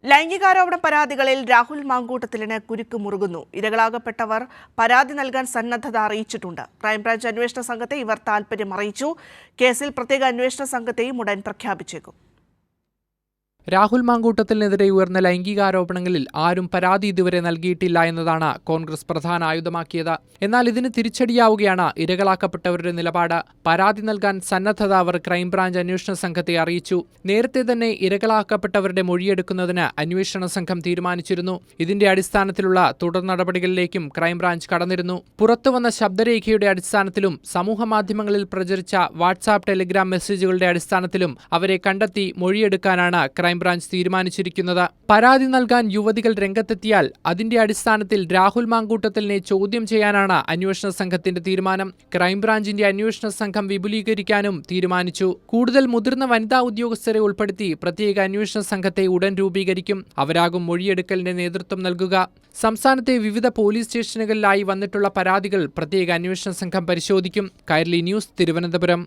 ലൈംഗികാരോപണ പരാതികളിൽ രാഹുൽ മാങ്കൂട്ടത്തിലിന് കുരുക്ക് മുറുകുന്നു. ഇരകളാകപ്പെട്ടവർ പരാതി നൽകാൻ സന്നദ്ധത അറിയിച്ചിട്ടുണ്ട്. ക്രൈംബ്രാഞ്ച് അന്വേഷണ സംഘത്തെ ഇവർ താൽപര്യം അറിയിച്ചു. കേസിൽ പ്രത്യേക അന്വേഷണ സംഘത്തെയും ഉടൻ പ്രഖ്യാപിച്ചേക്കും. രാഹുൽ മാങ്കൂട്ടത്തിനെതിരെ ഉയർന്ന ലൈംഗികാരോപണങ്ങളിൽ ആരും പരാതി ഇതുവരെ നൽകിയിട്ടില്ല എന്നതാണ് കോൺഗ്രസ് പ്രധാന ആയുധമാക്കിയത്. എന്നാൽ ഇതിന് തിരിച്ചടിയാവുകയാണ് ഇരകളാക്കപ്പെട്ടവരുടെ നിലപാട്. പരാതി നൽകാൻ സന്നദ്ധത അവർ ക്രൈംബ്രാഞ്ച് അന്വേഷണ സംഘത്തെ അറിയിച്ചു. നേരത്തെ തന്നെ ഇരകളാക്കപ്പെട്ടവരുടെ മൊഴിയെടുക്കുന്നതിന് അന്വേഷണ സംഘം തീരുമാനിച്ചിരുന്നു. ഇതിന്റെ അടിസ്ഥാനത്തിലുള്ള തുടർ നടപടികളിലേക്കും ക്രൈംബ്രാഞ്ച് കടന്നിരുന്നു. പുറത്തുവന്ന ശബ്ദരേഖയുടെ അടിസ്ഥാനത്തിലും സമൂഹമാധ്യമങ്ങളിൽ പ്രചരിച്ച വാട്സാപ്പ് ടെലിഗ്രാം മെസ്സേജുകളുടെ അടിസ്ഥാനത്തിലും അവരെ കണ്ടെത്തി മൊഴിയെടുക്കാനാണ് ക്രൈംബ്രാഞ്ച് തീരുമാനിച്ചിരിക്കുന്നത്. പരാതി നൽകാൻ യുവതികൾ രംഗത്തെത്തിയാൽ അതിന്റെ അടിസ്ഥാനത്തിൽ രാഹുൽ മാങ്കൂട്ടത്തിലിനെ ചോദ്യം ചെയ്യാനാണ് അന്വേഷണ സംഘത്തിന്റെ തീരുമാനം. ക്രൈംബ്രാഞ്ചിന്റെ അന്വേഷണ സംഘം വിപുലീകരിക്കാനും തീരുമാനിച്ചു. കൂടുതൽ മുതിർന്ന വനിതാ ഉദ്യോഗസ്ഥരെ ഉൾപ്പെടുത്തി പ്രത്യേക അന്വേഷണ സംഘത്തെ ഉടൻ രൂപീകരിക്കും. അവരാകും മൊഴിയെടുക്കലിന്റെ നേതൃത്വം നൽകുക. സംസ്ഥാനത്തെ വിവിധ പോലീസ് സ്റ്റേഷനുകളിലായി വന്നിട്ടുള്ള പരാതികൾ പ്രത്യേക അന്വേഷണ സംഘം പരിശോധിക്കും. കൈരളി ന്യൂസ്, തിരുവനന്തപുരം.